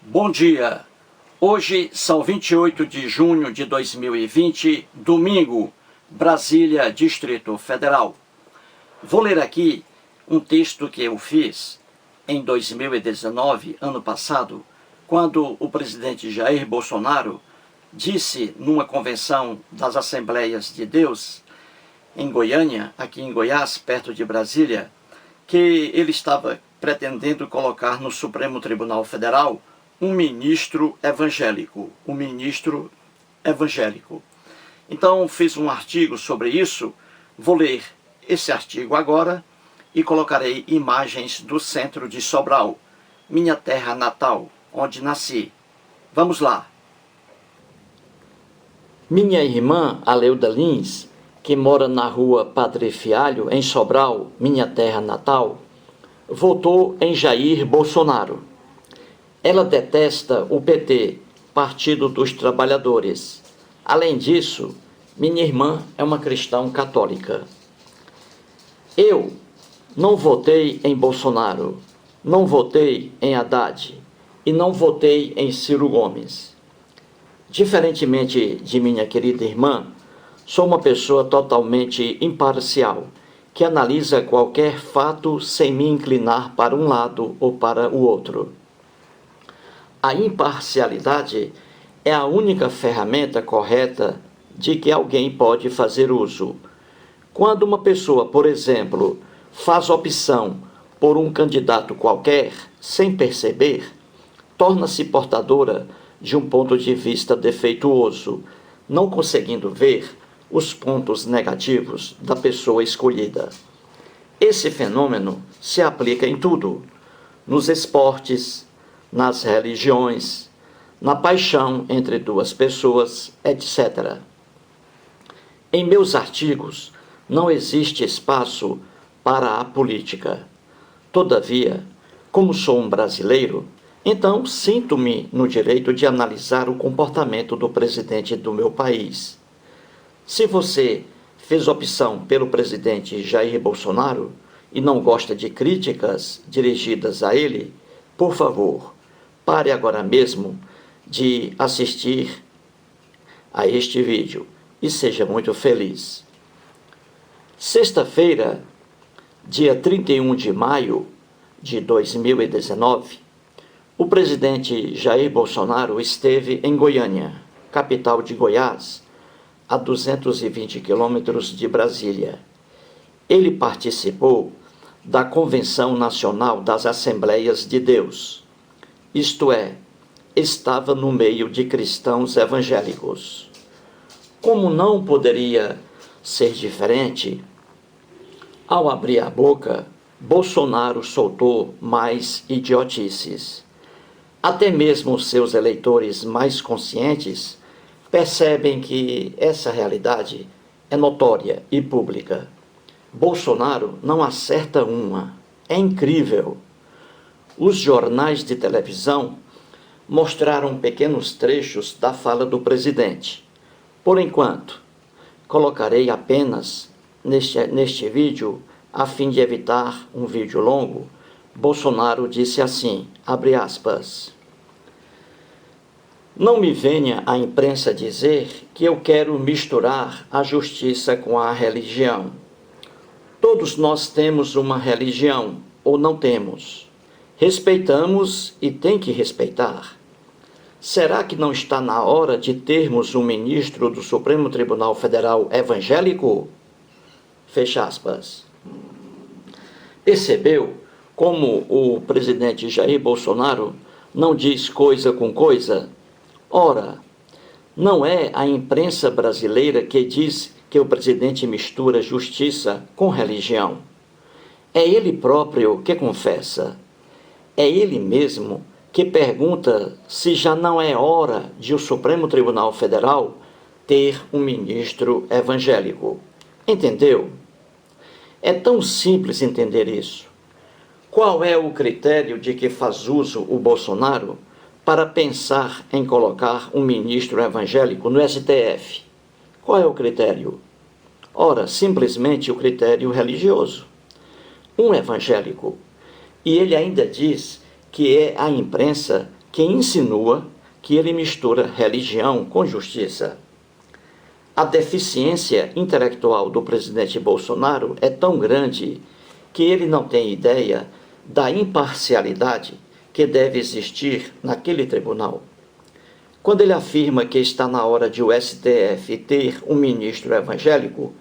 Bom dia! Hoje são 28 de junho de 2020, domingo, Brasília, Distrito Federal. Vou ler aqui um texto que eu fiz em 2019, ano passado, quando o presidente Jair Bolsonaro disse numa convenção das Assembleias de Deus, em Goiânia, aqui em Goiás, perto de Brasília, que ele estava pretendendo colocar no Supremo Tribunal Federal um ministro evangélico. Então, fiz um artigo sobre isso. Vou ler esse artigo agora e colocarei imagens do centro de Sobral, minha terra natal, onde nasci. Vamos lá. Minha irmã, Aleuda Lins, que mora na rua Padre Fialho, em Sobral, minha terra natal, votou em Jair Bolsonaro. Ela detesta o PT, Partido dos Trabalhadores. Além disso, minha irmã é uma cristã católica. Eu não votei em Bolsonaro, não votei em Haddad e não votei em Ciro Gomes. Diferentemente de minha querida irmã, sou uma pessoa totalmente imparcial, que analisa qualquer fato sem me inclinar para um lado ou para o outro. A imparcialidade é a única ferramenta correta de que alguém pode fazer uso. Quando uma pessoa, por exemplo, faz opção por um candidato qualquer, sem perceber, torna-se portadora de um ponto de vista defeituoso, não conseguindo ver os pontos negativos da pessoa escolhida. Esse fenômeno se aplica em tudo, nos esportes, nas religiões, na paixão entre duas pessoas, etc. Em meus artigos não existe espaço para a política. Todavia, como sou um brasileiro, então sinto-me no direito de analisar o comportamento do presidente do meu país. Se você fez opção pelo presidente Jair Bolsonaro e não gosta de críticas dirigidas a ele, por favor, pare agora mesmo de assistir a este vídeo e seja muito feliz. Sexta-feira, dia 31 de maio de 2019, o presidente Jair Bolsonaro esteve em Goiânia, capital de Goiás, a 220 quilômetros de Brasília. Ele participou da Convenção Nacional das Assembleias de Deus, isto é, estava no meio de cristãos evangélicos. Como não poderia ser diferente, ao abrir a boca, Bolsonaro soltou mais idiotices. Até mesmo seus eleitores mais conscientes percebem que essa realidade é notória e pública. Bolsonaro não acerta uma. É incrível. Os jornais de televisão mostraram pequenos trechos da fala do presidente. Por enquanto, colocarei apenas neste vídeo, a fim de evitar um vídeo longo. Bolsonaro disse assim, abre aspas: "Não me venha a imprensa dizer que eu quero misturar a justiça com a religião. Todos nós temos uma religião, ou não temos. Respeitamos e tem que respeitar. Será que não está na hora de termos um ministro do Supremo Tribunal Federal evangélico?" Fecha aspas. Percebeu como o presidente Jair Bolsonaro não diz coisa com coisa? Ora, não é a imprensa brasileira que diz que o presidente mistura justiça com religião. É ele próprio que confessa. É ele mesmo que pergunta se já não é hora de o Supremo Tribunal Federal ter um ministro evangélico. Entendeu? É tão simples entender isso. Qual é o critério de que faz uso o Bolsonaro para pensar em colocar um ministro evangélico no STF? Qual é o critério? Ora, simplesmente o critério religioso. Um evangélico. E ele ainda diz que é a imprensa que insinua que ele mistura religião com justiça. A deficiência intelectual do presidente Bolsonaro é tão grande que ele não tem ideia da imparcialidade que deve existir naquele tribunal. Quando ele afirma que está na hora de o STF ter um ministro evangélico,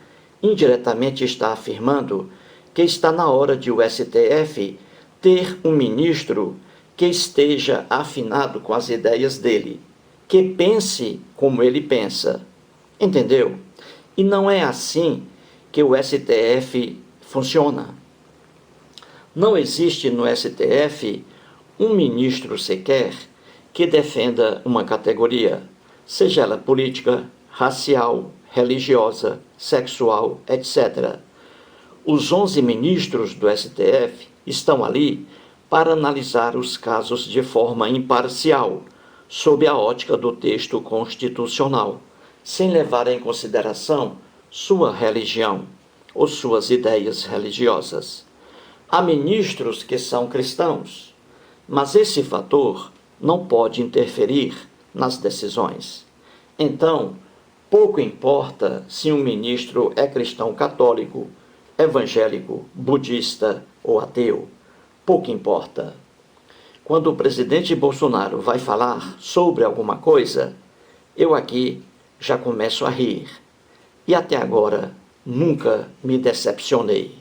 indiretamente está afirmando que está na hora de o STF ter um ministro que esteja afinado com as ideias dele, que pense como ele pensa. Entendeu? E não é assim que o STF funciona. Não existe no STF um ministro sequer que defenda uma categoria, seja ela política, racial, religiosa, sexual, etc. Os 11 ministros do STF estão ali para analisar os casos de forma imparcial, sob a ótica do texto constitucional, sem levar em consideração sua religião ou suas ideias religiosas. Há ministros que são cristãos, mas esse fator não pode interferir nas decisões. Então, pouco importa se um ministro é cristão católico, evangélico, budista ou ateu. Pouco importa. Quando o presidente Bolsonaro vai falar sobre alguma coisa, eu aqui já começo a rir. E até agora nunca me decepcionei.